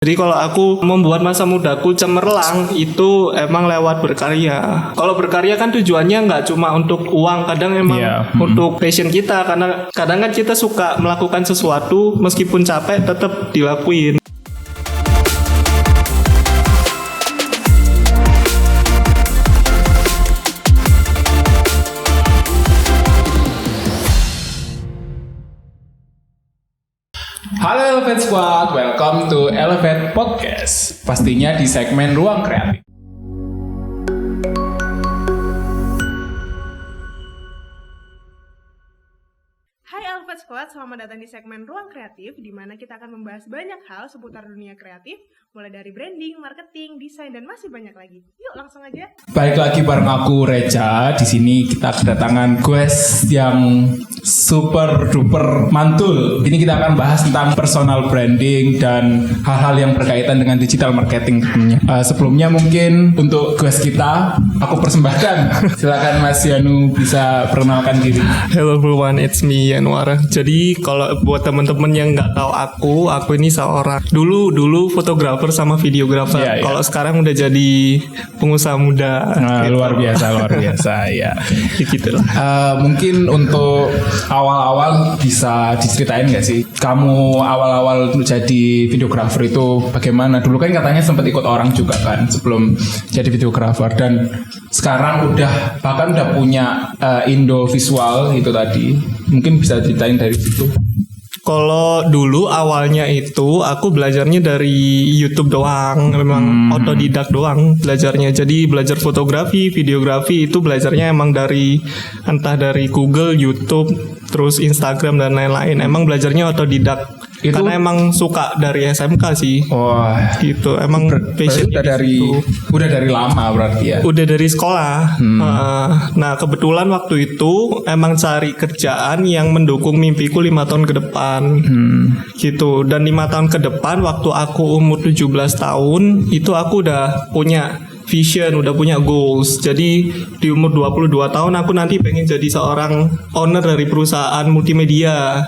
Jadi kalau aku membuat masa mudaku cemerlang itu emang lewat berkarya. Kalau berkarya kan tujuannya nggak cuma untuk uang, kadang emang untuk passion kita. Karena kadang kan kita suka melakukan sesuatu meskipun capek tetap dilakuin. Halo Elevate Squad, welcome to Elevate Podcast. Pastinya di segmen Ruang Kreatif. Hai Elevate Squad, selamat datang di segmen Ruang Kreatif, di mana kita akan membahas banyak hal seputar dunia kreatif, mulai dari branding, marketing, desain, dan masih banyak lagi. Yuk langsung aja. Balik lagi bareng aku Reja. Di sini kita kedatangan guest yang super duper mantul. Ini kita akan bahas tentang personal branding dan hal-hal yang berkaitan dengan digital marketing tentunya. Sebelumnya mungkin untuk guest kita aku persembahkan. Silakan Mas Yanu bisa perkenalkan diri. Hello everyone, it's me Yanuar. Jadi kalau buat teman-teman yang nggak tahu aku ini seorang dulu fotografer sama videografer. Yeah. Kalau sekarang udah jadi pengusaha muda. Gitu. Luar biasa ya. Gitulah. Mungkin untuk awal-awal bisa diceritain nggak sih? Kamu awal-awal jadi videografer itu bagaimana? Dulu kan katanya sempat ikut orang juga kan sebelum jadi videografer, dan sekarang udah punya Indo Visual itu tadi. Mungkin bisa ceritain dari situ. Kalau dulu awalnya itu aku belajarnya dari YouTube doang, memang otodidak doang belajarnya. Jadi belajar fotografi, videografi itu belajarnya emang dari entah dari Google, YouTube, terus Instagram dan lain-lain. Emang belajarnya otodidak. Itu karena emang suka dari SMK sih. Wah, gitu. Emang passion udah dari lama berarti ya. Udah dari sekolah. Nah, kebetulan waktu itu emang cari kerjaan yang mendukung mimpiku 5 tahun ke depan. Gitu. Dan 5 tahun ke depan waktu aku umur 17 tahun itu aku udah punya vision, udah punya goals. Jadi di umur 22 tahun aku nanti pengen jadi seorang owner dari perusahaan multimedia.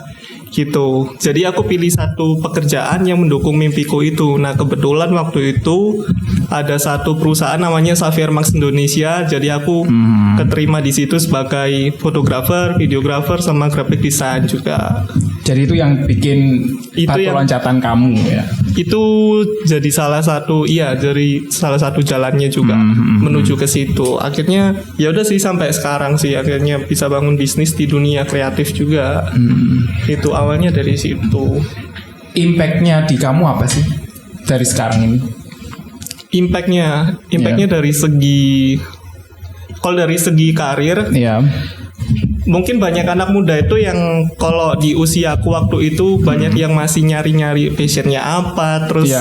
Gitu. Jadi aku pilih satu pekerjaan yang mendukung mimpiku itu. Nah, kebetulan waktu itu ada satu perusahaan namanya Xavier Max Indonesia. Jadi aku keterima di situ sebagai fotografer, videografer sama graphic design juga. Jadi itu yang bikin batu loncatan kamu ya. Itu jadi salah satu jalannya juga menuju ke situ. Akhirnya ya udah sih sampai sekarang sih akhirnya bisa bangun bisnis di dunia kreatif juga. Itu awalnya dari situ. Impact-nya di kamu apa sih dari sekarang ini? Impact-nya dari segi, kalau dari segi karir, mungkin banyak anak muda itu yang kalau di usiaku waktu itu banyak yang masih nyari-nyari passionnya apa, terus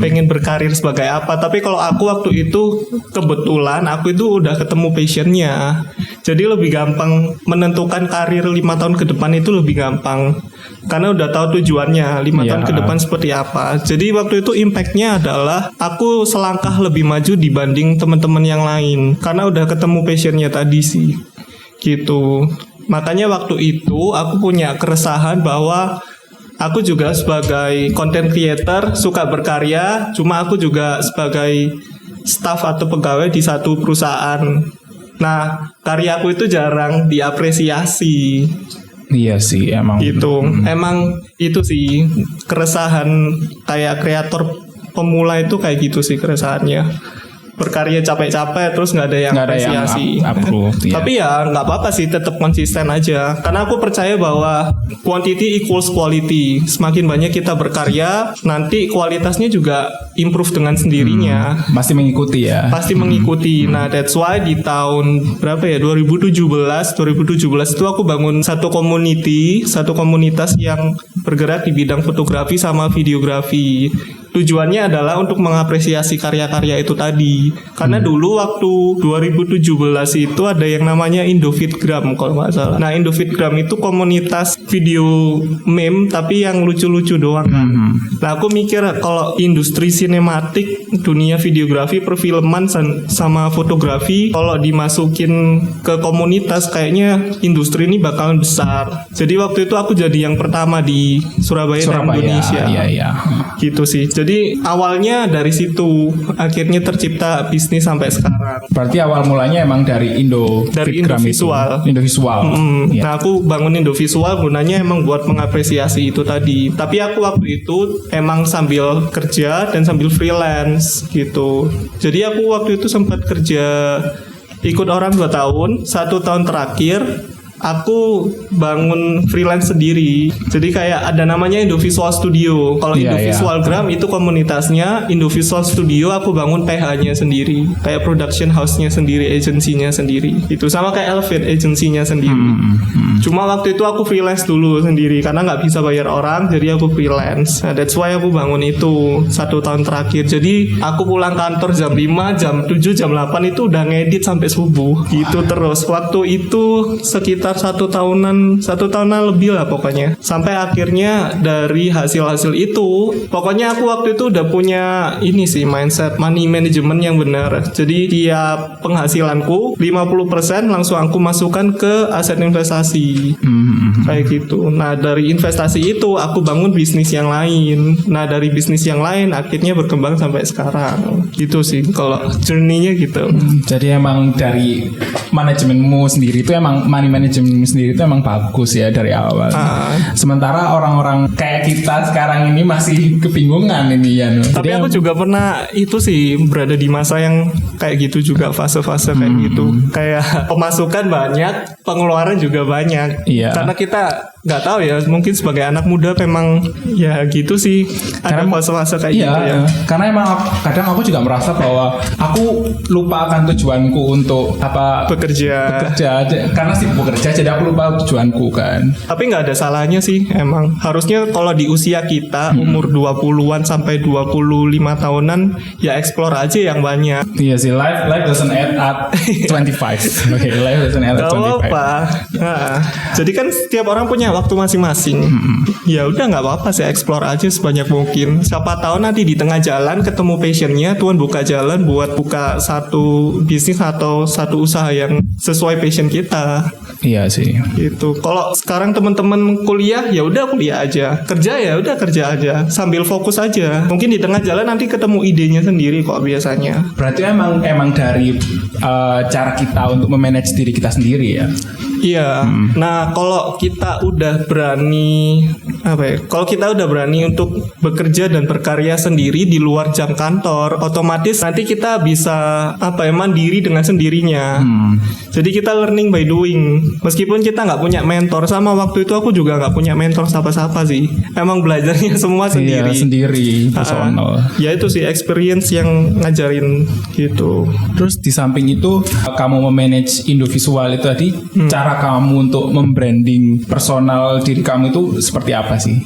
pengen berkarir sebagai apa. Tapi kalau aku waktu itu kebetulan aku itu udah ketemu passionnya, jadi lebih gampang menentukan karir 5 tahun ke depan itu lebih gampang karena udah tahu tujuannya 5 tahun ke depan seperti apa. Jadi waktu itu impactnya adalah aku selangkah lebih maju dibanding teman-teman yang lain karena udah ketemu passionnya tadi sih. Gitu. Makanya waktu itu aku punya keresahan bahwa aku juga sebagai content creator suka berkarya, cuma aku juga sebagai staff atau pegawai di satu perusahaan. Nah, karyaku itu jarang diapresiasi. Iya sih, emang. Gitu. Emang itu sih keresahan kayak kreator pemula itu kayak gitu sih keresahannya. Berkarya capek-capek terus nggak ada yang apresiasi. Tapi ya nggak apa-apa sih, tetap konsisten aja. Karena aku percaya bahwa quantity equals quality. Semakin banyak kita berkarya, nanti kualitasnya juga improve dengan sendirinya. Pasti mengikuti ya. Pasti mengikuti. Nah, that's why di tahun berapa ya? 2017 itu aku bangun satu komunitas yang bergerak di bidang fotografi sama videografi. Tujuannya adalah untuk mengapresiasi karya-karya itu tadi. Karena dulu waktu 2017 itu ada yang namanya Indofitgram kalau nggak salah. Nah, Indofitgram itu komunitas video meme tapi yang lucu-lucu doang kan. Nah, aku mikir kalau industri sinematik, dunia videografi, perfilman sama fotografi kalau dimasukin ke komunitas kayaknya industri ini bakalan besar. Jadi waktu itu aku jadi yang pertama di Surabaya dan Indonesia. Iya. Gitu sih. Jadi awalnya dari situ, akhirnya tercipta bisnis sampai sekarang. Berarti awal mulanya emang dari Indovisual. Indovisual. Ya. Nah, aku bangun Indovisual gunanya emang buat mengapresiasi itu tadi. Tapi aku waktu itu emang sambil kerja dan sambil freelance gitu. Jadi aku waktu itu sempat kerja ikut orang 2 tahun. 1 tahun terakhir aku bangun freelance sendiri. Jadi kayak ada namanya Indovisual Studio. Kalau Indovisualgram itu komunitasnya, Indovisual Studio aku bangun PH-nya sendiri. Kayak production house-nya sendiri, agency-nya sendiri. Itu sama kayak Elvin, agency-nya sendiri. Cuma waktu itu aku freelance dulu sendiri karena nggak bisa bayar orang, jadi aku freelance. Nah, that's why aku bangun itu 1 tahun terakhir. Jadi aku pulang kantor jam 5, jam 7, jam 8 itu udah ngedit sampai subuh. Gitu terus. Waktu itu sekitar 1 tahunan lebih lah pokoknya. Sampai akhirnya dari hasil-hasil itu, pokoknya aku waktu itu udah punya ini sih mindset money management yang benar. Jadi tiap penghasilanku 50% langsung aku masukkan ke aset investasi. Kayak gitu. Nah, dari investasi itu aku bangun bisnis yang lain. Nah, dari bisnis yang lain akhirnya berkembang sampai sekarang. Gitu sih kalau journey-nya gitu. Jadi emang dari manajemenmu sendiri itu emang money management sendiri itu emang bagus ya dari awal. Sementara orang-orang kayak kita sekarang ini masih kebingungan ini ya. Tapi aku juga pernah itu sih berada di masa yang kayak gitu juga, fase-fase kayak gitu. Kayak pemasukan banyak, pengeluaran juga banyak. Iya. Karena kita nggak tahu ya, mungkin sebagai anak muda memang ya gitu sih. Ada fase-fase kayak gitu ya. Karena emang kadang aku juga merasa bahwa aku lupa akan tujuanku untuk bekerja karena sibuk bekerja, jadi aku lupa tujuanku kan. Tapi nggak ada salahnya sih emang. Harusnya kalau di usia kita umur 20-an sampai 25 tahunan ya explore aja yang banyak. Iya sih, life doesn't end at 25. Oke, life doesn't end at 25. Apa? Nah, jadi kan setiap orang punya waktu masing-masing. Ya udah nggak apa-apa sih, explore aja sebanyak mungkin. Siapa tahu nanti di tengah jalan ketemu passionnya, Tuhan buka jalan buat buka satu bisnis atau satu usaha yang sesuai passion kita. Iya sih. Gitu. Kalau sekarang teman-teman kuliah ya udah kuliah aja, kerja ya udah kerja aja, sambil fokus aja. Mungkin di tengah jalan nanti ketemu idenya sendiri kok biasanya. Berarti emang dari cara kita untuk memanage diri kita sendiri ya. Iya. Nah, kalau kita udah berani Kalau kita udah berani untuk bekerja dan berkarya sendiri di luar jam kantor, otomatis nanti kita bisa mandiri dengan sendirinya. Jadi kita learning by doing. Meskipun kita nggak punya mentor, sama waktu itu aku juga nggak punya mentor siapa-siapa sih. Emang belajarnya semua sendiri. Iya, sendiri, personal. Ya itu sih experience yang ngajarin gitu. Terus di samping itu kamu memanage Indovisual itu tadi, cara kamu untuk membranding personal diri kamu itu seperti apa sih?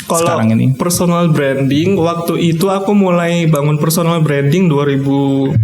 Kalau personal branding, waktu itu aku mulai bangun personal branding 2018.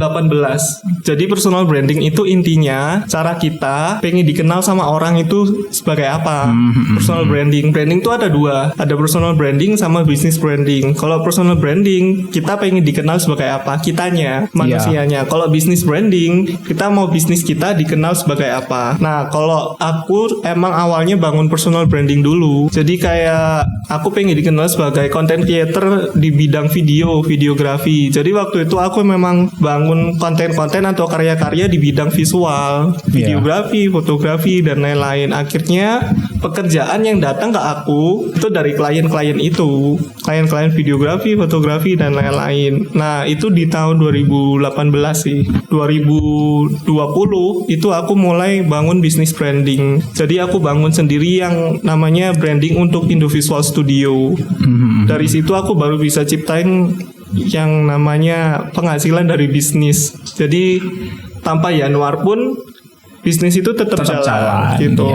Jadi personal branding itu intinya cara kita pengen dikenal sama orang itu sebagai apa. Personal branding itu ada 2, ada personal branding sama business branding. Kalau personal branding kita pengen dikenal sebagai apa, kitanya, manusianya. Kalau business branding kita mau bisnis kita dikenal sebagai apa. Nah, kalau aku emang awalnya bangun personal branding dulu. Jadi kayak aku pengen dikenal sebagai content creator di bidang videografi. Jadi waktu itu aku memang bangun konten-konten atau karya-karya di bidang visual, videografi, fotografi dan lain-lain. Akhirnya pekerjaan yang datang ke aku itu dari klien-klien itu, klien-klien videografi, fotografi dan lain-lain. Nah, itu di tahun 2018 sih. 2020 itu aku mulai bangun bisnis branding. Jadi aku bangun sendiri yang namanya branding untuk Indovisual Studio. Dari situ aku baru bisa ciptain yang namanya penghasilan dari bisnis. Jadi tanpa Januar pun bisnis itu tetap jalan gitu.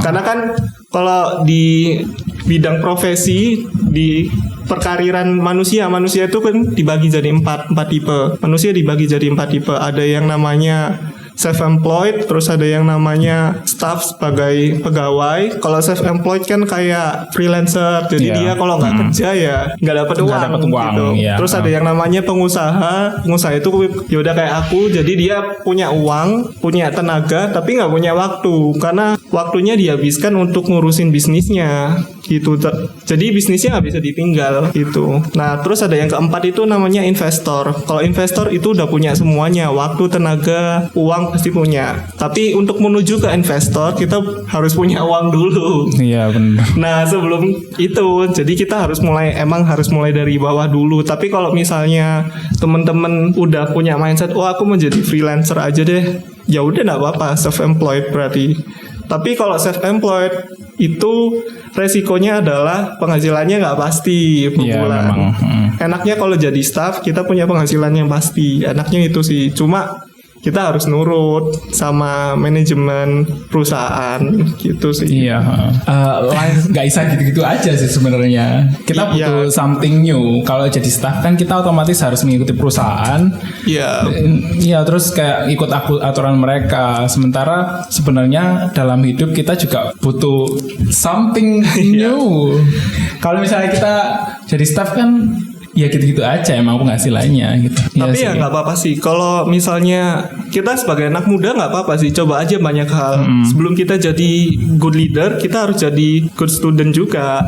Karena kan kalau di bidang profesi di perkariran manusia itu kan dibagi jadi empat tipe. Manusia dibagi jadi 4 tipe. Ada yang namanya self-employed, terus ada yang namanya staff sebagai pegawai. Kalau self-employed kan kayak freelancer, jadi dia kalau nggak kerja ya nggak dapat uang gitu. Terus ada yang namanya pengusaha itu ya udah kayak aku, jadi dia punya uang, punya tenaga, tapi nggak punya waktu karena waktunya dihabiskan untuk ngurusin bisnisnya gitu. Jadi bisnisnya nggak bisa ditinggal gitu. Nah terus ada yang keempat itu namanya investor. Kalau investor itu udah punya semuanya, waktu, tenaga, uang pasti punya. Tapi untuk menuju ke investor kita harus punya uang dulu. Iya benar. Nah sebelum itu jadi kita harus mulai dari bawah dulu. Tapi kalau misalnya teman-teman udah punya mindset, aku mau jadi freelancer aja deh, ya udah nggak apa-apa, self-employed berarti. Tapi kalau self-employed itu resikonya adalah penghasilannya nggak pasti per bulan. Enaknya kalau jadi staff kita punya penghasilan yang pasti. Enaknya itu sih. Cuma kita harus nurut sama manajemen perusahaan gitu sih. Iya. Nggak bisa gitu-gitu aja sih sebenarnya. Kita butuh something new. Kalau jadi staff kan kita otomatis harus mengikuti perusahaan. Iya. Iya, terus kayak ikut aturan mereka. Sementara sebenarnya dalam hidup kita juga butuh something new. Kalau misalnya kita jadi staff kan ya gitu-gitu aja emang penghasilannya gitu. Tapi ya nggak apa-apa sih. Kalau misalnya kita sebagai anak muda nggak apa-apa sih. Coba aja banyak hal. Sebelum kita jadi good leader, kita harus jadi good student juga.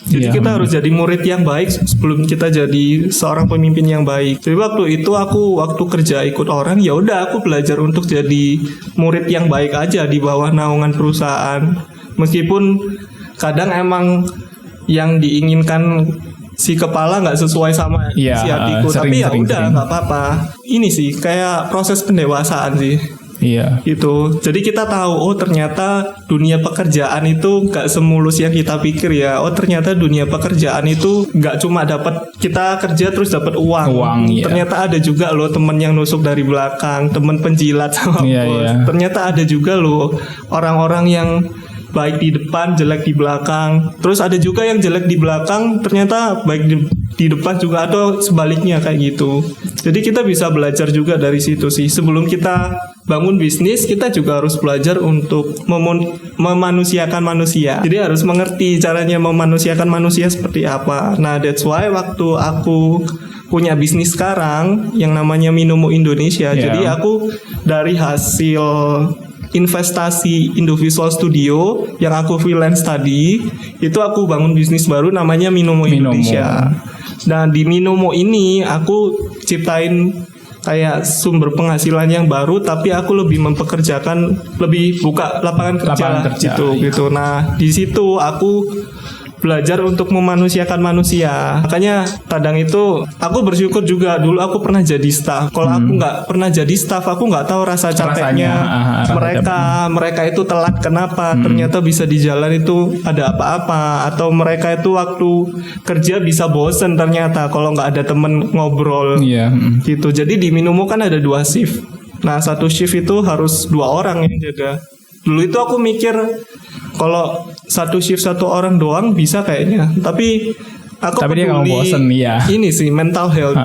Jadi kita harus jadi murid yang baik sebelum kita jadi seorang pemimpin yang baik. Jadi waktu itu waktu kerja ikut orang, ya udah aku belajar untuk jadi murid yang baik aja di bawah naungan perusahaan. Meskipun kadang emang yang diinginkan si kepala nggak sesuai sama si hatiku, tapi ya udah nggak apa-apa. Ini sih kayak proses pendewasaan sih. Iya. Itu. Jadi kita tahu, ternyata dunia pekerjaan itu nggak semulus yang kita pikir ya. Ternyata dunia pekerjaan itu nggak cuma dapat kita kerja terus dapat uang. Ternyata ada juga loh teman yang nusuk dari belakang, teman penjilat sama bos. Ternyata ada juga loh orang-orang yang baik di depan, jelek di belakang. Terus ada juga yang jelek di belakang, ternyata baik di depan juga, atau sebaliknya kayak gitu. Jadi kita bisa belajar juga dari situ sih. Sebelum kita bangun bisnis, kita juga harus belajar untuk memanusiakan manusia. Jadi harus mengerti caranya memanusiakan manusia seperti apa. Nah, that's why waktu aku punya bisnis sekarang yang namanya Minomo Indonesia. Jadi aku dari hasil investasi Indovisual Studio yang aku freelance tadi, itu aku bangun bisnis baru namanya Minomo Indonesia. Dan di Minomo ini aku ciptain kayak sumber penghasilan yang baru, tapi aku lebih buka lapangan kerja gitu. Nah, di situ aku belajar untuk memanusiakan manusia. Makanya kadang itu aku bersyukur juga. Dulu aku pernah jadi staff. Kalau aku nggak pernah jadi staff, aku nggak tahu rasa capeknya mereka itu telat kenapa. Ternyata bisa di jalan itu ada apa-apa. Atau mereka itu waktu kerja bisa bosen ternyata kalau nggak ada temen ngobrol gitu. Jadi di Minomo kan ada 2 shift. Nah 1 shift itu harus 2 orang yang jaga. Dulu itu aku mikir kalau 1 shift 1 orang doang bisa kayaknya, tapi aku peduli ini sih mental health.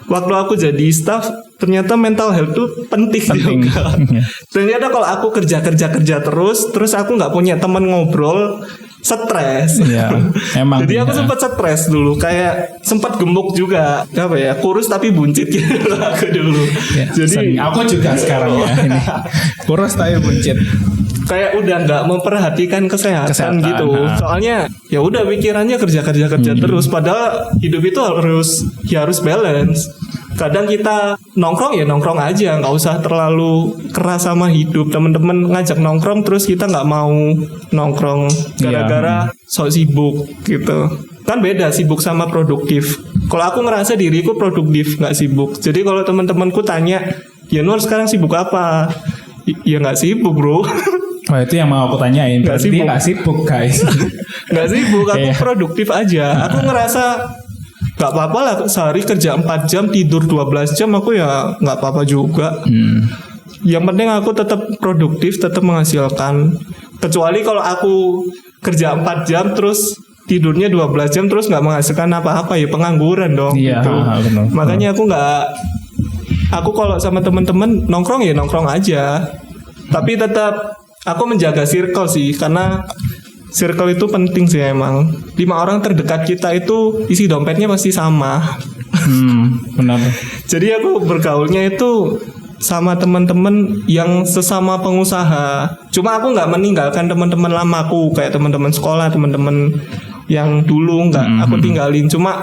Waktu aku jadi staff, ternyata mental health itu penting juga. Ternyata kalau aku kerja terus aku nggak punya teman ngobrol, stres. Jadi aku sempat stres dulu, kayak sempat gemuk juga, kurus tapi buncit gitu aku dulu. Jadi aku juga sekarang ini kurus tapi buncit. Kayak udah nggak memperhatikan kesehatan gitu. Soalnya ya udah pikirannya kerja terus. Padahal hidup itu harus balance. Kadang kita nongkrong aja, nggak usah terlalu keras sama hidup. Temen-temen ngajak nongkrong terus kita nggak mau nongkrong gara-gara sok sibuk gitu. Kan beda sibuk sama produktif. Kalau aku ngerasa diriku produktif, nggak sibuk. Jadi kalau teman-temanku tanya, ya Nur sekarang sibuk apa? Ya nggak sibuk bro. Oh itu yang mau aku tanyain. Berarti dia gak sibuk guys. Gak sibuk, aku produktif aja. Aku ngerasa gak apa-apa lah sehari kerja 4 jam, tidur 12 jam, aku ya gak apa-apa juga. Yang penting aku tetap produktif, tetap menghasilkan. Kecuali kalau aku kerja 4 jam terus tidurnya 12 jam terus nggak menghasilkan apa-apa ya pengangguran dong gitu. Benar. Makanya aku kalau sama teman-teman nongkrong ya nongkrong aja. Tapi tetap aku menjaga circle sih, karena circle itu penting sih emang. 5 orang terdekat kita itu isi dompetnya pasti sama. Benar. Jadi aku bergaulnya itu sama teman-teman yang sesama pengusaha. Cuma aku nggak meninggalkan teman-teman lamaku kayak teman-teman sekolah, teman-teman yang dulu nggak aku tinggalin. Cuma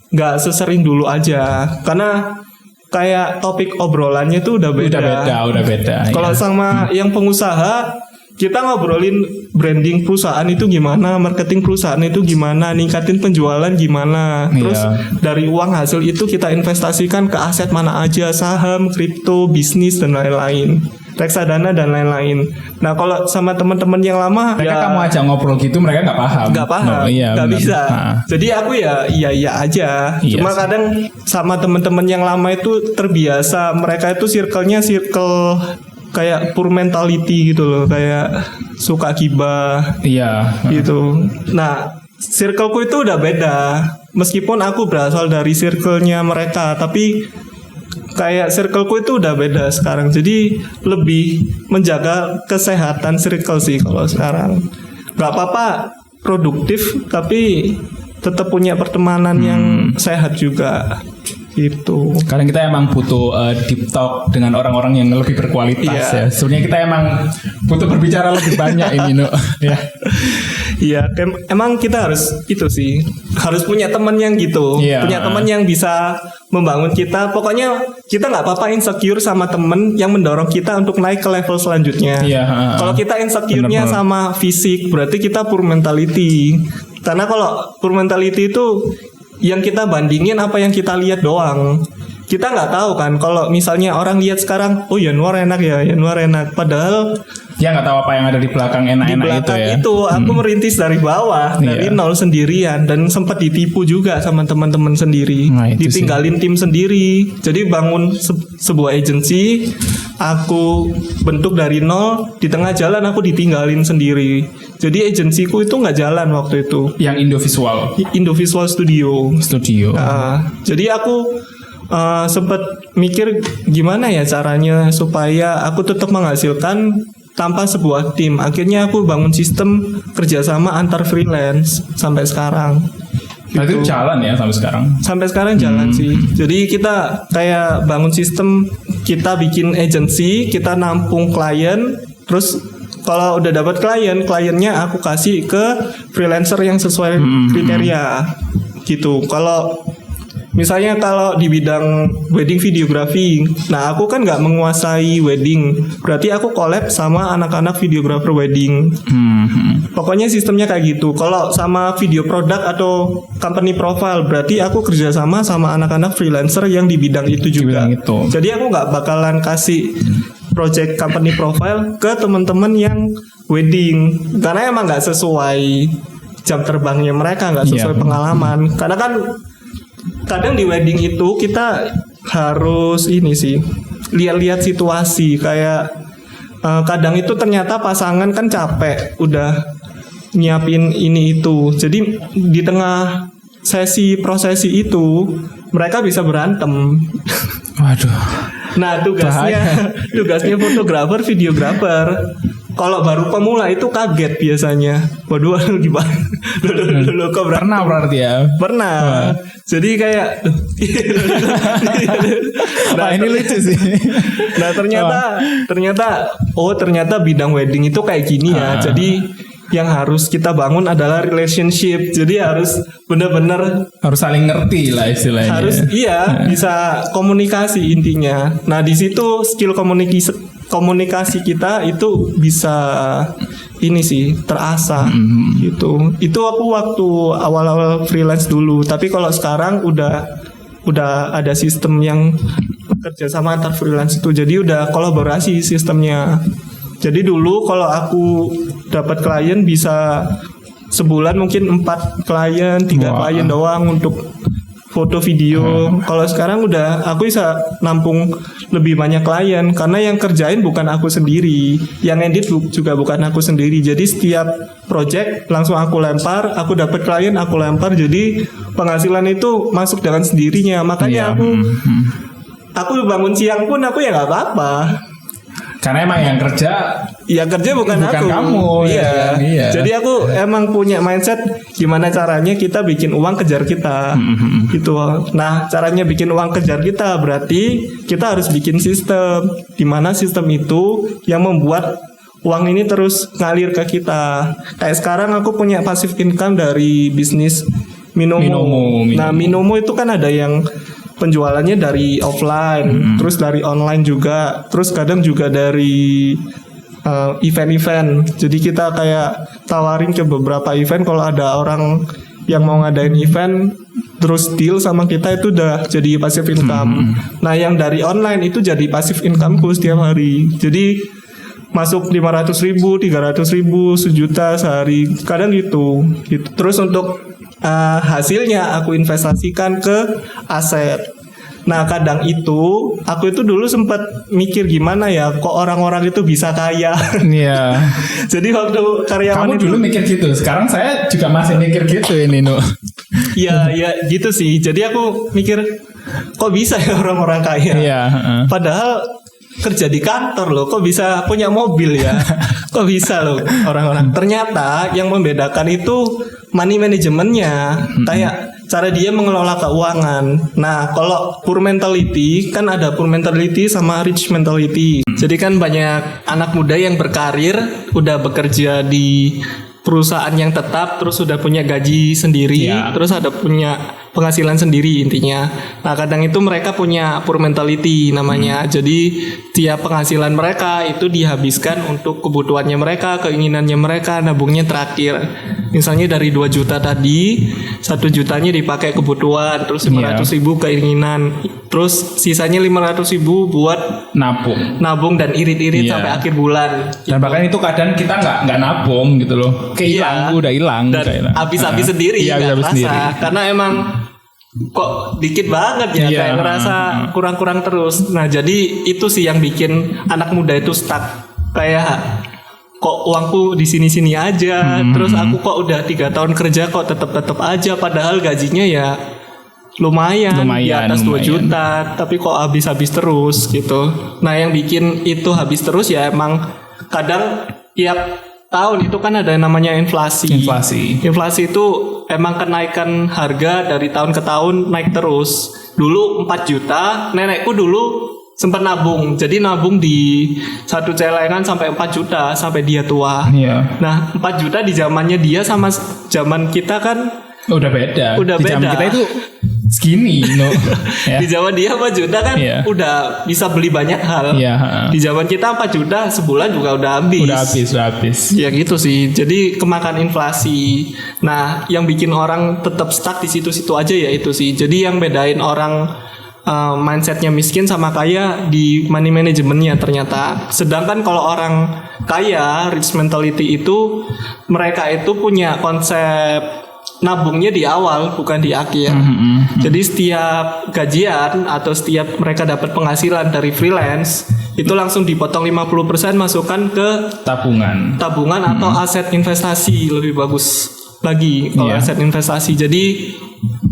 nggak sesering dulu aja, karena kayak topik obrolannya tuh udah beda. Udah beda. Kalau sama yang pengusaha, kita ngobrolin branding perusahaan itu gimana, marketing perusahaan itu gimana, ningkatin penjualan gimana. Terus dari uang hasil itu kita investasikan ke aset mana aja, saham, kripto, bisnis dan lain-lain, reksadana dan lain-lain. Nah kalau sama teman-teman yang lama, mereka kamu ajak ngobrol gitu mereka nggak paham. Nggak bisa. Jadi aku iya aja. Cuma kadang sama teman-teman yang lama itu terbiasa, mereka itu circle-nya circle kayak poor mentality gitu loh, kayak suka gibah. Gitu. Nah, circleku itu udah beda. Meskipun aku berasal dari circle-nya mereka, tapi kayak circleku itu udah beda sekarang. Jadi lebih menjaga kesehatan circle sih kalau sekarang. Gak apa-apa produktif, tapi tetap punya pertemanan yang sehat juga. Gitu. Kadang kita emang butuh deep talk dengan orang-orang yang lebih berkualitas ya. Sebenarnya kita emang butuh berbicara lebih banyak ini, Iya, emang kita harus itu sih, harus punya teman yang gitu, punya teman yang bisa membangun kita. Pokoknya kita nggak apa-apa insecure sama temen yang mendorong kita untuk naik ke level selanjutnya. Kalau kita insecure-nya sama fisik, berarti kita poor mentality. Karena kalau poor mentality itu yang kita bandingin apa yang kita lihat doang. Kita nggak tahu kan kalau misalnya orang lihat sekarang, oh Yanuar enak ya, Yanuar enak. Padahal dia nggak tahu apa yang ada di belakang enak-enak di belakang itu ya. Aku merintis dari bawah, dari nol sendirian, dan sempat ditipu juga sama teman-teman sendiri, ditinggalin tim sendiri. Jadi bangun sebuah agensi, aku bentuk dari nol, di tengah jalan aku ditinggalin sendiri. Jadi agensiku itu nggak jalan waktu itu. Yang Indovisual Studio. Jadi aku sempat mikir gimana ya caranya supaya aku tetap menghasilkan tanpa sebuah tim. Akhirnya aku bangun sistem kerjasama antar freelance sampai sekarang. Nah itu jalan ya sampai sekarang? Sampai sekarang jalan sih. Jadi kita kayak bangun sistem, kita bikin agency, kita nampung klien, terus kalau udah dapat kliennya aku kasih ke freelancer yang sesuai kriteria gitu. Kalau misalnya kalau di bidang wedding videography, nah aku kan nggak menguasai wedding, berarti aku collab sama anak-anak videographer wedding. Pokoknya sistemnya kayak gitu. Kalau sama video product atau company profile, berarti aku kerjasama sama anak-anak freelancer yang di bidang itu juga. Jadi aku nggak bakalan kasih project company profile ke teman-teman yang wedding, karena emang nggak sesuai jam terbangnya mereka, nggak sesuai pengalaman. Karena kan kadang di wedding itu kita harus ini sih, lihat-lihat situasi. Kayak kadang itu ternyata pasangan kan capek udah nyiapin ini itu, jadi di tengah sesi prosesi itu mereka bisa berantem. Waduh. Nah tugasnya fotografer, videografer. Kalau baru pemula itu kaget biasanya. Waduh gimana? Loh, kok pernah berarti ya? Pernah. Jadi kayak ini lucu sih. Nah ternyata bidang wedding itu kayak gini ya. Jadi yang harus kita bangun adalah relationship. Jadi harus benar-benar harus saling ngerti lah istilahnya. Harus bisa komunikasi intinya. Nah di situ skill komunikasi kita itu bisa ini sih terasa gitu. Itu aku waktu awal-awal freelance dulu. Tapi kalau sekarang udah ada sistem yang kerja sama antar freelance itu. Jadi udah kolaborasi sistemnya. Jadi dulu kalau aku dapat klien bisa sebulan mungkin 4 klien, 3 klien doang untuk foto video. Kalau sekarang udah aku bisa nampung lebih banyak klien karena yang kerjain bukan aku sendiri, yang edit juga bukan aku sendiri. Jadi setiap project langsung aku lempar, aku dapat klien aku lempar. Jadi penghasilan itu masuk dengan sendirinya. Makanya aku bangun siang pun aku ya nggak apa-apa. Karena emang yang kerja bukan aku. Kamu. Iya. Iya. Jadi aku emang punya mindset gimana caranya kita bikin uang kejar kita. Gitu. Nah, caranya bikin uang kejar kita berarti kita harus bikin sistem. Di mana sistem itu yang membuat uang ini terus ngalir ke kita. Kayak sekarang aku punya passive income dari bisnis Minomo. Nah, Minomo itu kan ada yang penjualannya dari offline, terus dari online juga, terus kadang juga dari event-event. Jadi kita kayak tawarin ke beberapa event kalau ada orang yang mau ngadain event, terus deal sama kita itu udah jadi passive income. Nah yang dari online itu jadi passive incomeku setiap hari. Jadi masuk 500.000, 300.000, 1 juta sehari, kadang gitu. Terus untuk hasilnya aku investasikan ke aset. Nah kadang itu aku itu dulu sempat mikir gimana ya kok orang-orang itu bisa kaya. Iya. Jadi waktu karyawan kamu dulu mikir gitu. Sekarang saya juga masih mikir gitu ini Nu. Iya gitu sih. Jadi aku mikir kok bisa ya orang-orang kaya. Iya. Padahal kerja di kantor loh, kok bisa punya mobil ya? Kok bisa loh orang-orang? Ternyata yang membedakan itu money manajemennya, kayak cara dia mengelola keuangan. Nah, kalau poor mentality kan ada poor mentality sama rich mentality. Jadi kan banyak anak muda yang berkarir, udah bekerja di perusahaan yang tetap, terus sudah punya gaji sendiri, terus ada punya penghasilan sendiri intinya. Nah kadang itu mereka punya poor mentality namanya. Jadi tiap penghasilan mereka itu dihabiskan untuk kebutuhannya mereka, keinginannya mereka, nabungnya terakhir. Misalnya dari 2 juta tadi, 1 jutanya dipakai kebutuhan, terus 500.000 keinginan, terus sisanya 500.000 buat nabung dan irit-irit sampai akhir bulan. Dan bahkan itu kadang kita nggak nabung gitu loh. Udah hilang dan habis-habis sendiri nggak terasa karena emang kok dikit banget ya kayak ngerasa kurang-kurang terus. Nah jadi itu sih yang bikin anak muda itu stuck, kayak kok uangku di sini-sini aja, terus aku kok udah 3 tahun kerja kok tetap aja, padahal gajinya ya lumayan di atas 2 juta, tapi kok habis-habis terus gitu. Nah yang bikin itu habis terus ya emang kadang tiap tahun itu kan ada yang namanya inflasi. Inflasi itu emang kenaikan harga dari tahun ke tahun naik terus. Dulu 4 juta, nenekku dulu sempat nabung. Jadi nabung di satu celengan sampai 4 juta sampai dia tua. Nah, 4 juta di zamannya dia sama zaman kita kan udah beda. Di zaman kita itu segini Di zaman dia 4 juta kan udah bisa beli banyak hal. Di zaman kita 4 juta sebulan juga udah habis. Ya gitu sih. Jadi kemakan inflasi. Nah, yang bikin orang tetap stuck di situ-situ aja ya itu sih. Jadi yang bedain orang mindsetnya miskin sama kaya di money manajemennya ternyata. Sedangkan kalau orang kaya, rich mentality itu mereka itu punya konsep nabungnya di awal bukan di akhir. Jadi setiap gajian atau setiap mereka dapat penghasilan dari freelance itu langsung dipotong 50% masukkan ke tabungan atau aset investasi, lebih bagus lagi kalau aset investasi. Jadi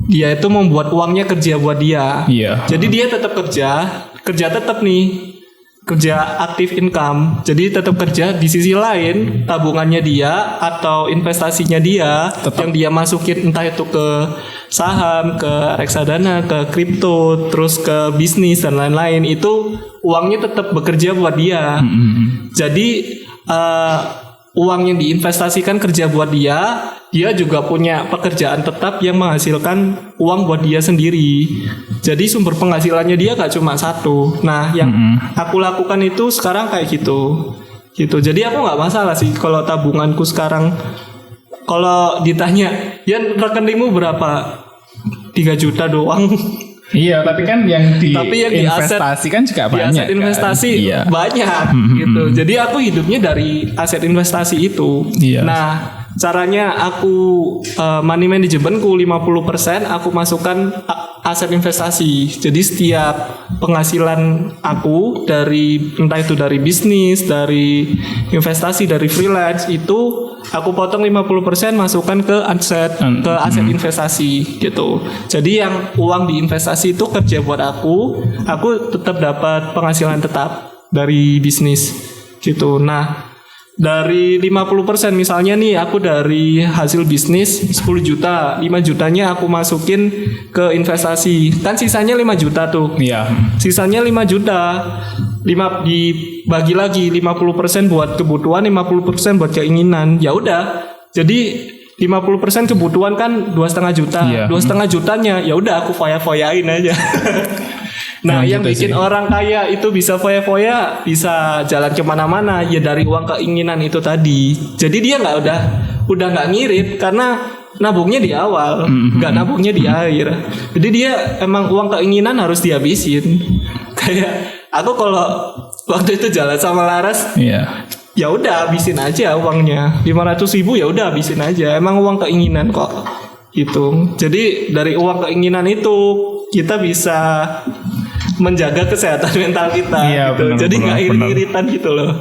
dia itu membuat uangnya kerja buat dia. Jadi dia tetap kerja tetap nih. Kerja aktif income, jadi tetap kerja. Di sisi lain tabungannya dia atau investasinya dia yang dia masukin entah itu ke saham, ke reksadana, ke kripto, terus ke bisnis dan lain-lain, itu uangnya tetap bekerja buat dia. Jadi uang yang diinvestasikan kerja buat dia juga punya pekerjaan tetap yang menghasilkan uang buat dia sendiri. Jadi sumber penghasilannya dia gak cuma satu. Nah yang aku lakukan itu sekarang kayak gitu. Jadi aku gak masalah sih kalau tabunganku sekarang. Kalau ditanya, ya rekeningmu berapa? 3 juta doang. Iya, tapi kan yang di investasi kan juga banyak. Di aset investasi banyak gitu. Jadi aku hidupnya dari aset investasi itu. Nah, caranya aku money managementku 50% aku masukkan aset investasi. Jadi setiap penghasilan aku dari entah itu dari bisnis, dari investasi, dari freelance itu aku potong 50% masukkan ke aset investasi gitu. Jadi yang uang di investasi itu kerja buat aku tetap dapat penghasilan tetap dari bisnis gitu. Nah, dari 50% misalnya nih aku dari hasil bisnis 10 juta, 5 jutanya aku masukin ke investasi. Kan sisanya 5 juta tuh. Iya. Sisanya 5 juta. 5 dibagi lagi 50% buat kebutuhan, 50% buat keinginan. Ya udah. Jadi 50% kebutuhan kan 2,5 juta. Iya. 2,5 jutanya ya udah aku foya-foyain aja. Nah, yang bikin orang kaya itu bisa foya-foya, bisa jalan kemana-mana ya dari uang keinginan itu tadi. Jadi dia udah nggak ngirit karena nabungnya di awal, nggak nabungnya di akhir. Jadi dia emang uang keinginan harus dihabisin. Kayak aku kalau waktu itu jalan sama Laras, ya udah habisin aja uangnya 500.000 ya udah habisin aja. Emang uang keinginan kok gitu. Jadi dari uang keinginan itu kita bisa menjaga kesehatan mental kita gitu. Bener, jadi nggak irit-iritan gitu loh.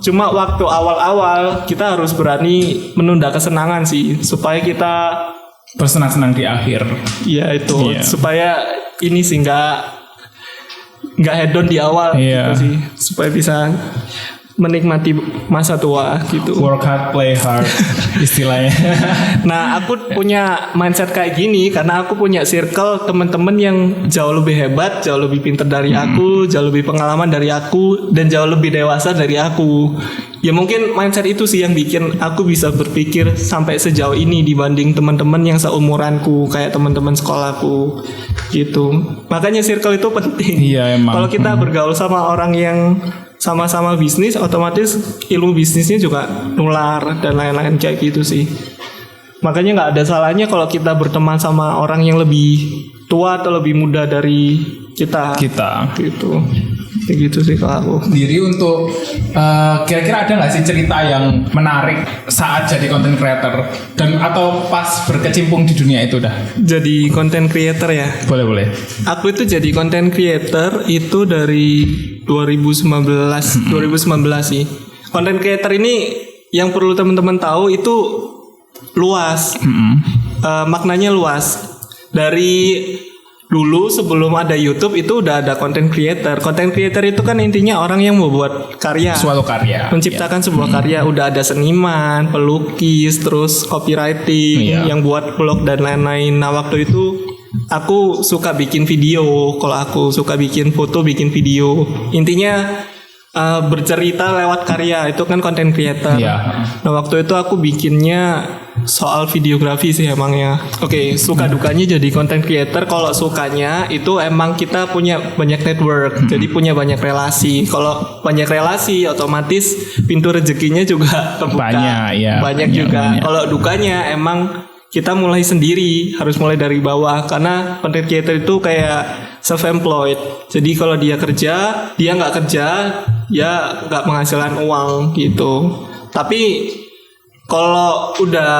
Cuma waktu awal-awal kita harus berani menunda kesenangan sih supaya kita bersenang-senang di akhir. Iya itu supaya ini sih nggak hedon di awal gitu sih, supaya bisa menikmati masa tua gitu. Work hard, play hard istilahnya. Nah, aku punya mindset kayak gini karena aku punya circle teman-teman yang jauh lebih hebat, jauh lebih pintar dari aku, jauh lebih pengalaman dari aku, dan jauh lebih dewasa dari aku. Ya mungkin mindset itu sih yang bikin aku bisa berpikir sampai sejauh ini dibanding teman-teman yang seumuranku kayak teman-teman sekolahku gitu. Makanya circle itu penting. Iya emang. Kalau kita bergaul sama orang yang sama-sama bisnis, otomatis ilmu bisnisnya juga nular dan lain-lain kayak gitu sih. Makanya nggak ada salahnya kalau kita berteman sama orang yang lebih tua atau lebih muda dari kita. Gitu. Kayak gitu sih kalau aku. Sendiri untuk kira-kira ada nggak sih cerita yang menarik saat jadi content creator dan atau pas berkecimpung di dunia itu dah? Jadi content creator ya? Boleh. Aku itu jadi content creator itu dari 2019 sih. Content creator ini yang perlu teman-teman tahu itu luas. Maknanya luas. Dari dulu sebelum ada YouTube itu udah ada content creator. Content creator itu kan intinya orang yang membuat karya. Suatu karya. Menciptakan sebuah karya. Udah ada seniman, pelukis, terus copywriting, yang buat blog dan lain-lain. Nah, waktu itu aku suka bikin video. Kalau aku suka bikin foto, bikin video. Intinya bercerita lewat karya, itu kan content creator. Nah, waktu itu aku bikinnya soal videografi sih emangnya. Oke, suka dukanya jadi content creator. Kalau sukanya itu emang kita punya banyak network, jadi punya banyak relasi. Kalau banyak relasi, otomatis pintu rezekinya juga terbuka. Banyak juga. Kalau dukanya emang kita mulai sendiri, harus mulai dari bawah karena content creator itu kayak self-employed. Jadi kalau dia nggak kerja, ya nggak menghasilkan uang gitu. Tapi kalau udah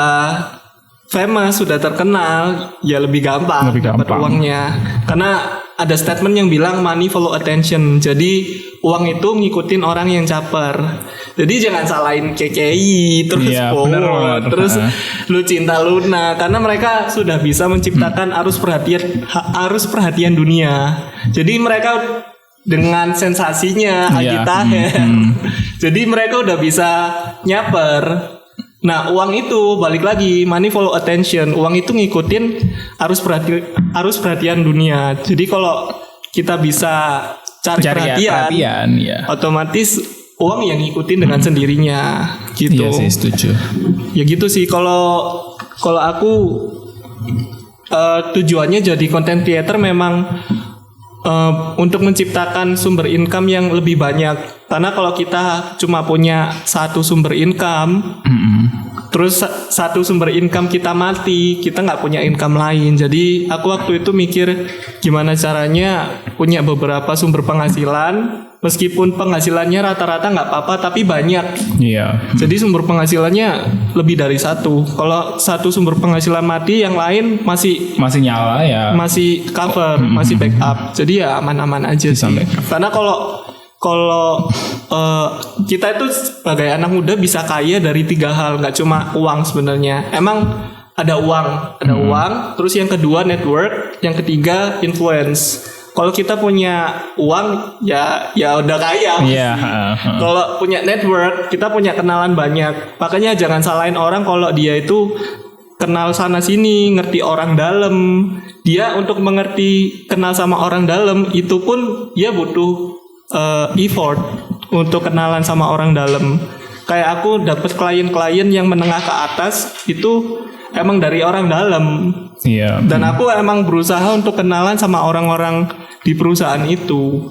famous, sudah terkenal, ya lebih gampang dapat uangnya. Karena ada statement yang bilang money follow attention. Jadi uang itu ngikutin orang yang caper. Jadi jangan salahin KKI terus terus Lucinta Luna karena mereka sudah bisa menciptakan arus perhatian dunia. Jadi mereka dengan sensasinya agitahen. Jadi mereka udah bisa nyaper. Nah, uang itu balik lagi money follow attention. Uang itu ngikutin arus perhatian dunia. Jadi kalau kita bisa cari perhatian otomatis uang yang ngikutin dengan sendirinya gitu. Iya sih, setuju. Ya gitu sih kalau aku tujuannya jadi content creator memang untuk menciptakan sumber income yang lebih banyak. Karena kalau kita cuma punya satu sumber income, terus satu sumber income kita mati, kita nggak punya income lain. Jadi aku waktu itu mikir gimana caranya punya beberapa sumber penghasilan meskipun penghasilannya rata-rata nggak apa-apa tapi banyak. Iya. Jadi sumber penghasilannya lebih dari satu. Kalau satu sumber penghasilan mati, yang lain masih nyala ya. Masih cover, masih backup. Jadi ya aman-aman aja sih. Karena kalau kita itu sebagai anak muda bisa kaya dari 3 hal, nggak cuma uang sebenarnya. Emang ada uang, terus yang kedua network, yang ketiga influence. Kalau kita punya uang ya udah kaya. Kalau punya network, kita punya kenalan banyak. Makanya jangan salahin orang kalau dia itu kenal sana sini, ngerti orang dalam. Dia untuk mengerti kenal sama orang dalam itu pun dia butuh effort untuk kenalan sama orang dalam. Kayak aku dapat klien-klien yang menengah ke atas itu emang dari orang dalam. Iya. Dan aku emang berusaha untuk kenalan sama orang-orang di perusahaan itu.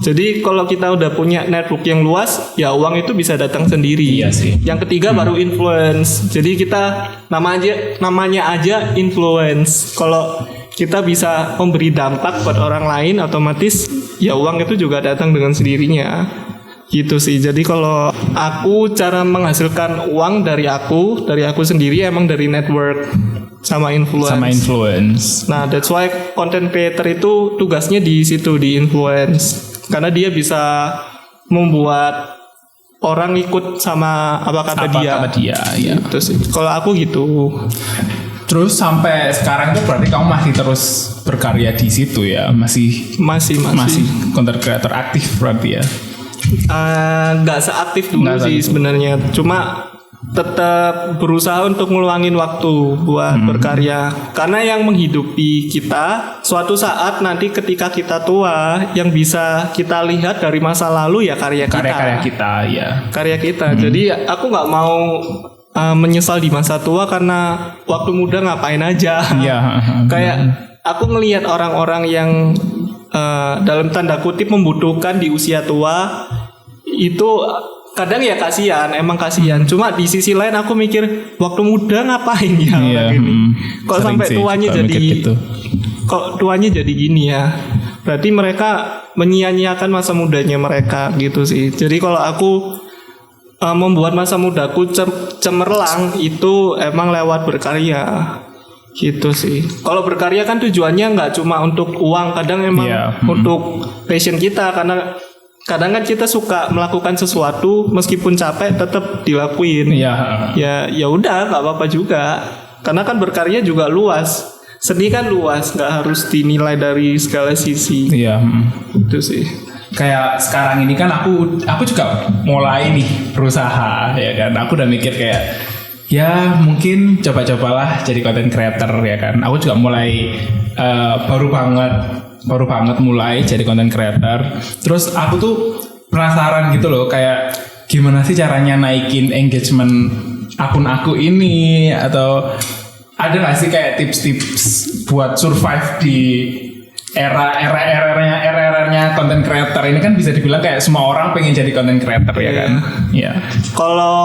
Jadi kalau kita udah punya network yang luas, ya uang itu bisa datang sendiri. Iya sih. Yang ketiga baru influence. Jadi kita namanya aja influence. Kalau kita bisa memberi dampak buat orang lain, otomatis ya uang itu juga datang dengan sendirinya. Gitu sih. Jadi kalau aku cara menghasilkan uang dari aku sendiri emang dari network sama influence. Nah, that's why content creator itu tugasnya di situ, di influence. Karena dia bisa membuat orang ikut sama apa kata dia. Ya. Gitu sih. Kalau aku gitu. Terus sampai sekarang itu berarti kamu masih terus berkarya di situ ya? Masih content creator aktif berarti ya? Nggak seaktif dulu sih sebenarnya, cuma tetap berusaha untuk ngeluangin waktu buat berkarya, karena yang menghidupi kita suatu saat nanti ketika kita tua, yang bisa kita lihat dari masa lalu ya karya kita. Jadi aku nggak mau menyesal di masa tua karena waktu muda ngapain aja. Kayak aku ngelihat orang-orang yang dalam tanda kutip membutuhkan di usia tua itu kadang ya emang kasihan. Cuma di sisi lain aku mikir waktu muda ngapain ya orang ini. Kok sampai tuanya jadi gitu. Kok tuanya jadi gini ya. Berarti mereka menyia-nyiakan masa mudanya mereka gitu sih. Jadi kalau aku membuat masa mudaku cemerlang itu emang lewat berkarya. Gitu sih. Kalau berkarya kan tujuannya nggak cuma untuk uang, kadang emang untuk passion kita, karena kadang kan kita suka melakukan sesuatu meskipun capek tetap dilakuin. Ya udah nggak apa-apa juga. Karena kan berkarya juga luas. Seni kan luas, nggak harus dinilai dari segala sisi. Itu sih. Kayak sekarang ini kan aku juga mulai nih berusaha ya kan. Aku udah mikir kayak ya mungkin coba-cobalah jadi content creator ya kan. Aku juga mulai baru banget mulai jadi content creator. Terus aku tuh penasaran gitu loh, kayak gimana sih caranya naikin engagement akun aku ini, atau ada nggak sih kayak tips-tips buat survive di era-eranya content creator ini? Kan bisa dibilang kayak semua orang pengen jadi content creator ya kan. Kalau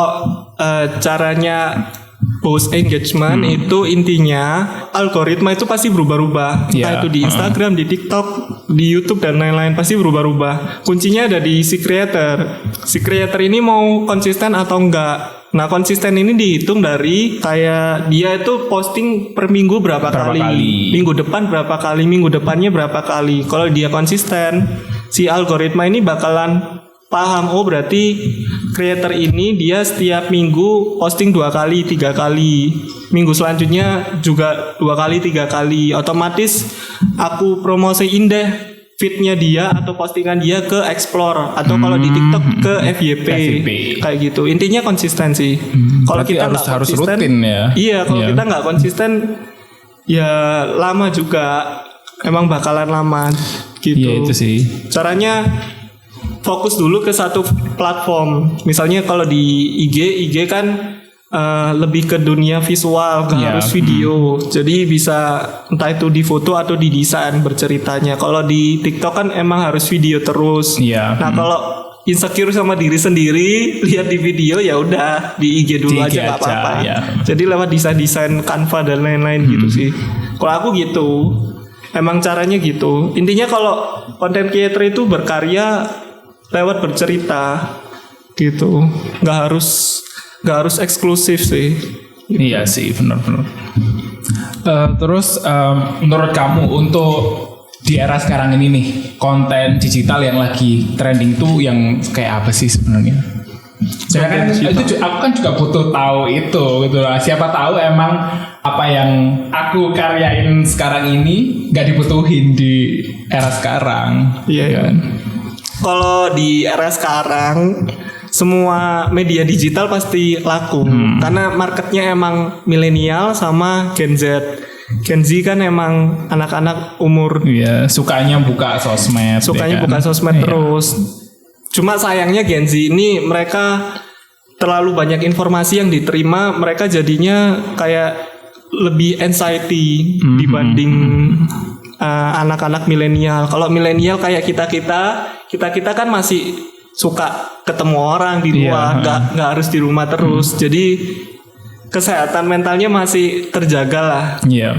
caranya boost engagement itu intinya algoritma itu pasti berubah-ubah. Entah itu di Instagram, di TikTok, di YouTube dan lain-lain pasti berubah-ubah. Kuncinya ada di si creator. Si creator ini mau konsisten atau enggak. Nah, konsisten ini dihitung dari kayak dia itu posting per minggu berapa kali, minggu depan berapa kali, minggu depannya berapa kali. Kalau dia konsisten, si algoritma ini bakalan paham, oh berarti creator ini dia setiap minggu posting 2 kali, 3 kali. Minggu selanjutnya juga 2 kali, 3 kali. Otomatis aku promosiin deh feednya dia atau postingan dia ke Explore, atau kalau di TikTok ke FYP. Kayak gitu. Intinya konsistensi. Kalau kita harus rutin ya. Iya, kalau kita nggak konsisten ya lama juga. Emang bakalan lama gitu. Iya itu sih. Caranya fokus dulu ke satu platform. Misalnya kalau di IG kan lebih ke dunia visual, harus video. Jadi bisa entah itu di foto atau di desain berceritanya. Kalau di TikTok kan emang harus video terus. Nah, kalau insecure sama diri sendiri, lihat di video ya udah di IG dulu aja nggak apa-apa. Jadi lewat desain Canva dan lain-lain gitu sih. Kalau aku gitu. Emang caranya gitu. Intinya kalau content creator itu berkarya lewat bercerita gitu. Nggak harus eksklusif sih. Iya sih, benar-benar. Terus menurut kamu untuk di era sekarang ini nih, konten digital yang lagi trending tuh yang kayak apa sih sebenarnya? Saya kan aku kan juga butuh tahu itu gitu lah. Siapa tahu emang apa yang aku karyain sekarang ini nggak dibutuhin di era sekarang. Iya kan. Kalau di era sekarang semua media digital pasti laku karena marketnya emang milenial sama Gen Z. Gen Z kan emang anak-anak umur sukanya buka sosmed. Buka sosmed terus. Cuma sayangnya Gen Z ini mereka terlalu banyak informasi yang diterima, mereka jadinya kayak lebih anxiety dibanding anak-anak milenial. Kalau milenial kayak kita kan masih suka ketemu orang di luar, nggak harus di rumah terus. Jadi kesehatan mentalnya masih terjaga lah.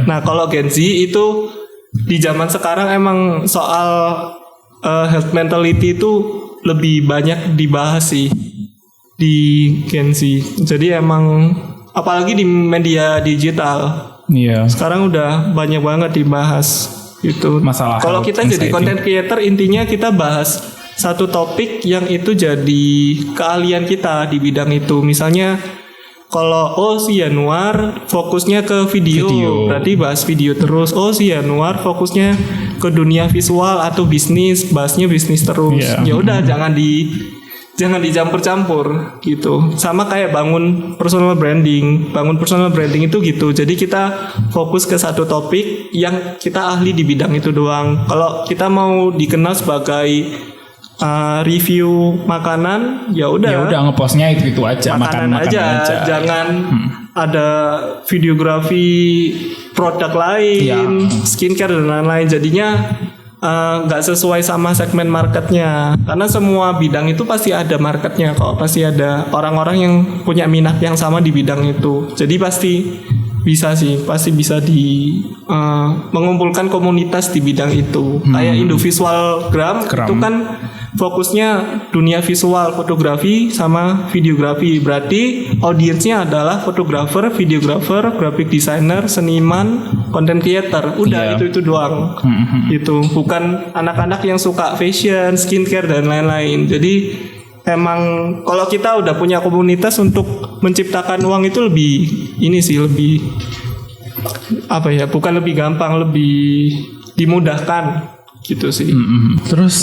Nah kalau Gen Z itu di zaman sekarang emang soal health mentality itu lebih banyak dibahas sih di Gen Z. Jadi emang apalagi di media digital. Sekarang udah banyak banget dibahas itu. Masalah. Kalau kita jadi content creator intinya kita bahas satu topik yang itu jadi keahlian kita di bidang itu. Misalnya kalau si Yanuar fokusnya ke video, berarti bahas video terus. Si Yanuar fokusnya ke dunia visual atau bisnis, bahasnya bisnis terus. Ya udah jangan dicampur-campur gitu. Sama kayak bangun personal branding itu gitu. Jadi kita fokus ke satu topik yang kita ahli di bidang itu doang. Kalau kita mau dikenal sebagai review makanan, ya udah ngepostnya itu aja, makanan aja. Jangan ada videografi produk lain, skincare dan lain-lain. Jadinya nggak sesuai sama segmen marketnya. Karena semua bidang itu pasti ada marketnya kok, pasti ada orang-orang yang punya minat yang sama di bidang itu. Jadi pasti bisa mengumpulkan komunitas di bidang itu. Kayak Indovisualgram itu kan fokusnya dunia visual, fotografi sama videografi. Berarti audiensnya adalah fotografer, videografer, graphic designer, seniman, content creator. Udah itu doang. Itu bukan anak-anak yang suka fashion, skincare dan lain-lain. Jadi emang kalau kita udah punya komunitas untuk menciptakan uang itu lebih bukan lebih gampang, lebih dimudahkan gitu sih. Terus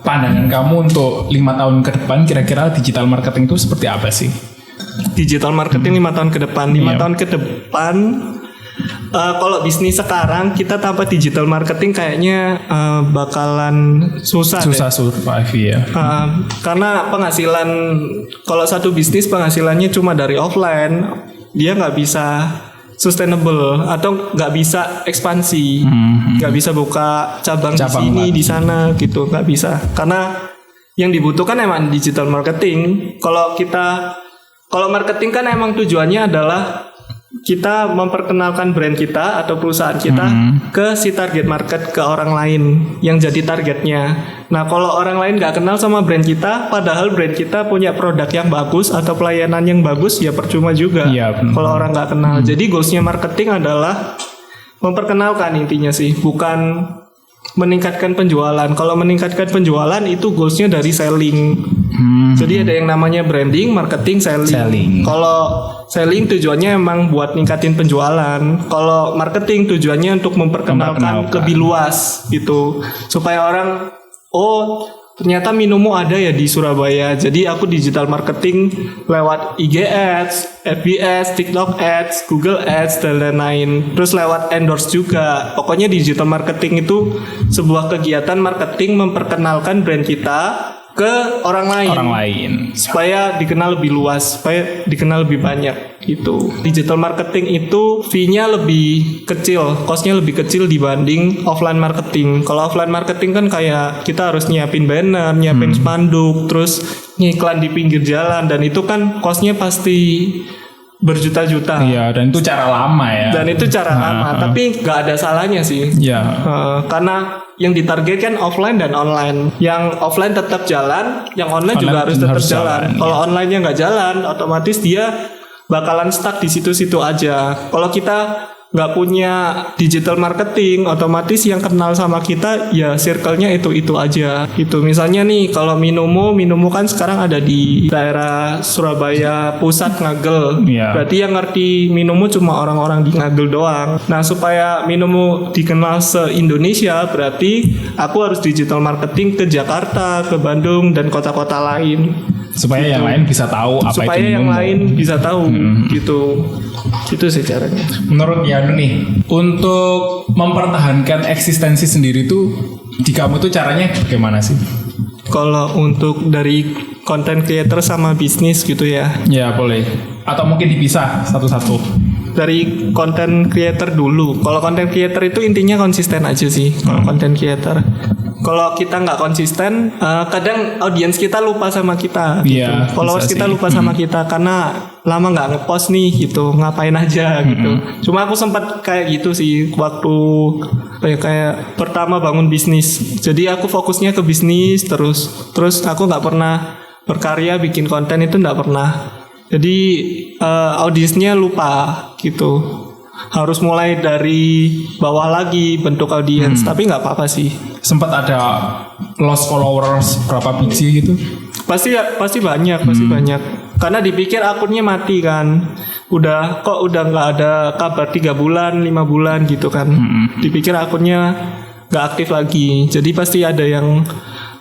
pandangan kamu untuk 5 tahun ke depan kira-kira digital marketing itu seperti apa sih? Digital marketing 5 tahun ke depan. 5 tahun ke depan kalau bisnis sekarang kita tanpa digital marketing kayaknya bakalan susah survive ya. Karena penghasilan, kalau satu bisnis penghasilannya cuma dari offline, dia nggak bisa sustainable atau nggak bisa ekspansi, nggak bisa buka cabang di sini di sana gitu, nggak bisa. Karena yang dibutuhkan emang digital marketing. Kalau marketing kan emang tujuannya adalah kita memperkenalkan brand kita atau perusahaan kita ke si target market, ke orang lain yang jadi targetnya. Nah kalau orang lain gak kenal sama brand kita, padahal brand kita punya produk yang bagus atau pelayanan yang bagus, ya percuma juga kalau orang gak kenal. Jadi goalsnya marketing adalah memperkenalkan intinya sih, bukan meningkatkan penjualan. Kalau meningkatkan penjualan itu goalsnya dari selling. Jadi ada yang namanya branding, marketing, selling. Kalau selling tujuannya emang buat ningkatin penjualan. Kalau marketing tujuannya untuk memperkenalkan lebih luas gitu, supaya orang ternyata Minomo ada ya di Surabaya. Jadi aku digital marketing lewat IG Ads, FB Ads, TikTok Ads, Google Ads dan lain-lain. Terus lewat endorse juga. Pokoknya digital marketing itu sebuah kegiatan marketing memperkenalkan brand kita ke orang lain supaya dikenal lebih luas, supaya dikenal lebih banyak gitu. Digital marketing itu fee-nya lebih kecil, cost-nya lebih kecil dibanding offline marketing. Kalau offline marketing kan kayak kita harus nyiapin banner, nyiapin spanduk, terus ngiklan di pinggir jalan, dan itu kan cost-nya pasti berjuta-juta. Iya, dan itu cara lama ya. Tapi nggak ada salahnya sih. Iya. Karena yang ditargetkan offline dan online. Yang offline tetap jalan, yang online juga harus tetap jalan. Kalau online-nya nggak jalan, otomatis dia bakalan stuck di situ-situ aja. Kalau kita nggak punya digital marketing, otomatis yang kenal sama kita ya circle-nya itu aja gitu. Misalnya nih kalau Minomo kan sekarang ada di daerah Surabaya pusat Ngagel. Berarti yang ngerti Minomo cuma orang-orang di Ngagel doang. Nah supaya Minomo dikenal se-Indonesia, berarti aku harus digital marketing ke Jakarta, ke Bandung dan kota-kota lain. Supaya gitu. Yang lain bisa tahu apa supaya itu Minomo. Yang lain bisa tahu gitu sih caranya. Menurut Yanu nih, untuk mempertahankan eksistensi sendiri tuh di kamu tuh caranya bagaimana sih? Kalau untuk dari content creator sama bisnis gitu ya? Ya boleh. Atau mungkin dipisah satu-satu. Dari content creator dulu. Kalau content creator itu intinya konsisten aja sih. Kalau content creator. Kalau kita nggak konsisten, kadang audiens kita lupa sama kita. Gitu. Followers kita lupa sama kita karena lama nggak ngepost nih gitu. Ngapain aja gitu. Cuma aku sempat kayak gitu sih waktu kayak pertama bangun bisnis. Jadi aku fokusnya ke bisnis terus aku nggak pernah berkarya bikin konten itu nggak pernah. Jadi audiensnya lupa gitu. Harus mulai dari bawah lagi bentuk audiens, tapi nggak apa-apa sih. Sempat ada lost followers berapa biji gitu? Pasti banyak. Karena dipikir akunnya mati kan. Udah nggak ada kabar 3 bulan, 5 bulan gitu kan. Dipikir akunnya nggak aktif lagi. Jadi pasti ada yang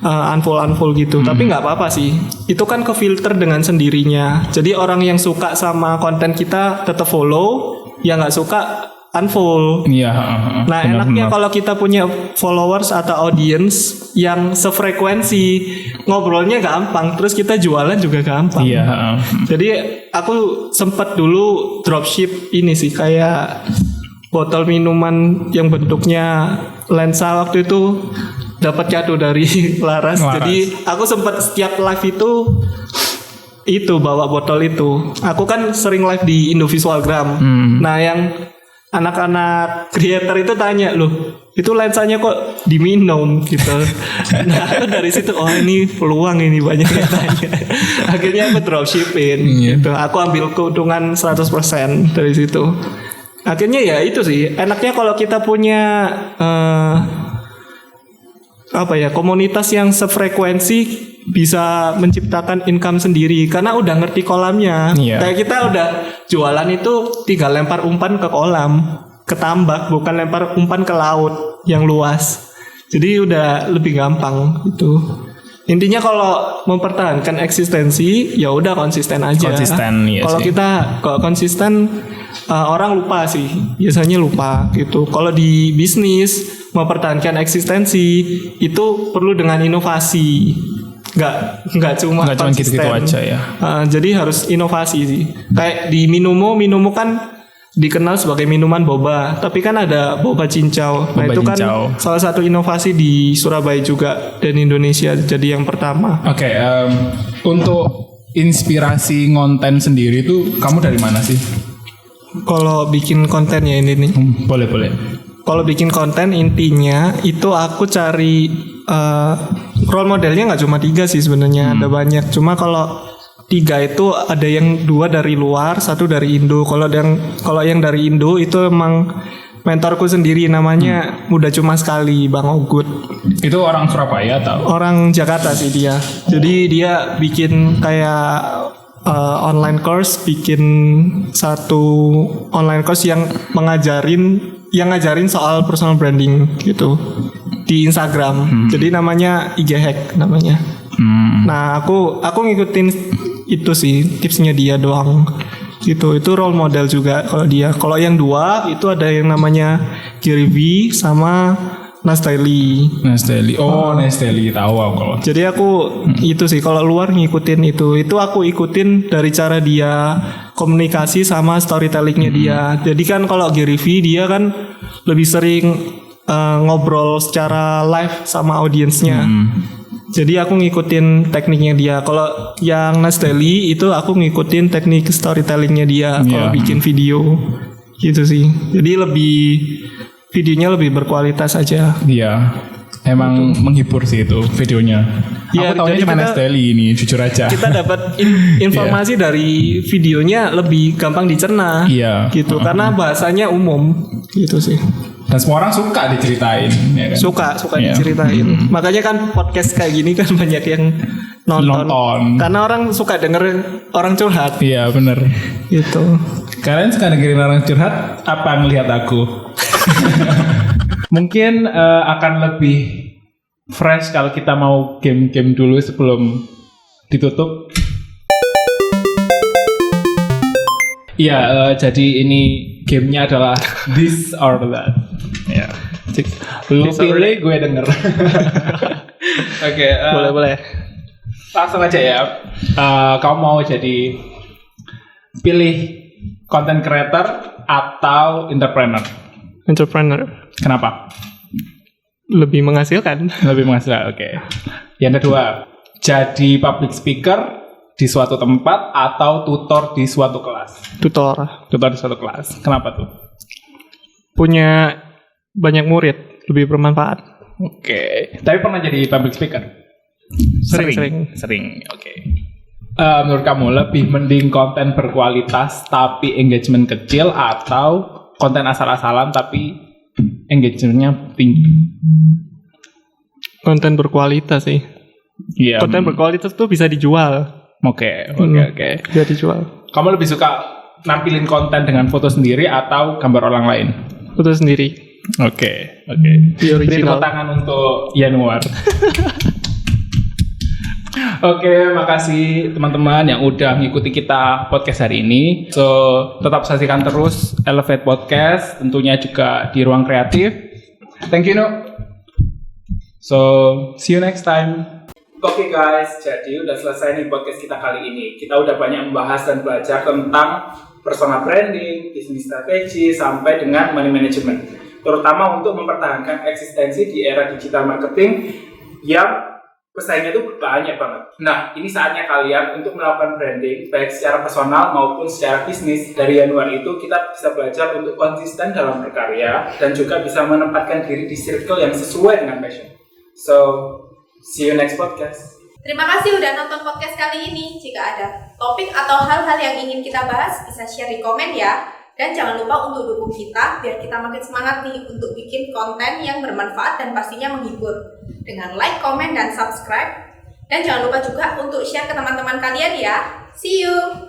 unfollow gitu. Tapi nggak apa-apa sih. Itu kan ke filter dengan sendirinya. Jadi orang yang suka sama konten kita tetap follow. Yang nggak suka unfollow. Iya. Nah enaknya kalau kita punya followers atau audience yang sefrekuensi, ngobrolnya gampang, terus kita jualan juga gampang. Iya. Jadi aku sempat dulu dropship ini sih, kayak botol minuman yang bentuknya lensa waktu itu dapat kado dari Laras. Jadi aku sempat setiap live itu bawa botol itu. Aku kan sering live di Indovisualgram. Nah yang anak-anak creator itu tanya, loh itu lensanya kok diminum gitu. Nah aku dari situ, oh ini peluang ini, banyak yang tanya. Akhirnya aku dropshipping gitu. Aku ambil keuntungan 100% dari situ. Akhirnya ya itu sih, enaknya kalau kita punya komunitas yang sefrekuensi, bisa menciptakan income sendiri karena udah ngerti kolamnya. Kayak kita udah jualan itu tinggal lempar umpan ke kolam, ke tambak, bukan lempar umpan ke laut yang luas. Jadi udah lebih gampang gitu. Intinya kalau mempertahankan eksistensi ya udah konsisten aja. Kalau kita konsisten orang lupa sih, biasanya lupa gitu. Kalau di bisnis mempertahankan eksistensi itu perlu dengan inovasi. Nggak cuma gitu-gitu aja ya. Jadi harus inovasi sih. Kayak di Minomo kan dikenal sebagai minuman boba, tapi kan ada boba cincau. Nah itu kan salah satu inovasi di Surabaya juga dan Indonesia, jadi yang pertama. Oke, untuk inspirasi konten sendiri itu kamu dari mana sih? Kalau bikin kontennya ini nih. Boleh. Kalau bikin konten intinya itu aku cari role modelnya nggak cuma 3 sih sebenarnya, ada banyak. Cuma kalau 3 itu ada yang 2 dari luar, 1 dari Indo. Kalau yang dari Indo itu emang mentorku sendiri, namanya Muda Cuma Sekali, Bang Ogut. Itu orang Surabaya atau? Orang Jakarta sih dia. Jadi dia bikin kayak online course, bikin satu online course yang ngajarin soal personal branding gitu di Instagram. Jadi namanya IG Hack namanya. Nah aku ngikutin itu sih, tipsnya dia doang gitu. Itu role model juga kalau dia. Kalau yang 2 itu ada yang namanya Gary V sama Nasteli. Oh, Nasteli tahu aku kalau. Jadi aku itu sih kalau luar ngikutin itu aku ikutin dari cara dia komunikasi sama storytellingnya dia. Jadi kan kalau Gary V dia kan lebih sering ngobrol secara live sama audiensnya. Jadi aku ngikutin tekniknya dia. Kalau yang Nasteli itu aku ngikutin teknik storytellingnya dia kalau bikin video gitu sih. Jadi videonya lebih berkualitas aja. Iya. Emang menghibur sih itu videonya. Ya, Aku tahunya cuma Nesteli ini, jujur aja. Kita dapat informasi dari videonya lebih gampang dicerna. Iya. Gitu, karena bahasanya umum gitu sih. Dan semua orang suka diceritain, ya kan? Suka diceritain. Makanya kan podcast kayak gini kan banyak yang nonton. Karena orang suka denger orang curhat. Iya, bener. Gitu. Kalian suka dengerin orang curhat apa ngelihat aku? Mungkin akan lebih fresh kalau kita mau game-game dulu sebelum ditutup. Iya, jadi ini gamenya adalah This or That. Ya. Lu pilih, gue denger. Oke, boleh. Langsung aja ya. Kamu mau jadi pilih content creator atau entrepreneur? Entrepreneur. Kenapa? Lebih menghasilkan. Lebih menghasilkan, oke. Yang kedua, jadi public speaker di suatu tempat atau tutor di suatu kelas? Tutor di suatu kelas. Kenapa tuh? Punya banyak murid, lebih bermanfaat. Oke. Tapi pernah jadi public speaker? Sering. Oke. Menurut kamu lebih mending konten berkualitas tapi engagement kecil atau konten asal-asalan tapi engagementnya tinggi? Konten berkualitas sih. Iya. Konten berkualitas tuh bisa dijual. Oke. Bisa dijual. Kamu lebih suka nampilin konten dengan foto sendiri atau gambar orang lain? Foto sendiri. Oke. Beri tepuk tangan untuk Yanuar. Oke, makasih teman-teman yang udah ngikuti kita podcast hari ini. So, tetap saksikan terus Elevate Podcast, tentunya juga di Ruang Kreatif. Thank you, No. So, see you next time. Oke guys, jadi udah selesai nih podcast kita kali ini. Kita udah banyak membahas dan belajar tentang personal branding, business strategi, sampai dengan money management. Terutama untuk mempertahankan eksistensi di era digital marketing yang pesaingnya itu banyak banget. Nah, ini saatnya kalian untuk melakukan branding, baik secara personal maupun secara bisnis. Dari Januari itu, kita bisa belajar untuk konsisten dalam berkarya, dan juga bisa menempatkan diri di circle yang sesuai dengan passion. So, see you next podcast. Terima kasih udah nonton podcast kali ini. Jika ada topik atau hal-hal yang ingin kita bahas, bisa share di komen ya. Dan jangan lupa untuk dukung kita, biar kita makin semangat nih untuk bikin konten yang bermanfaat dan pastinya menghibur. Dengan like, komen, dan subscribe. Dan jangan lupa juga untuk share ke teman-teman kalian ya. See you!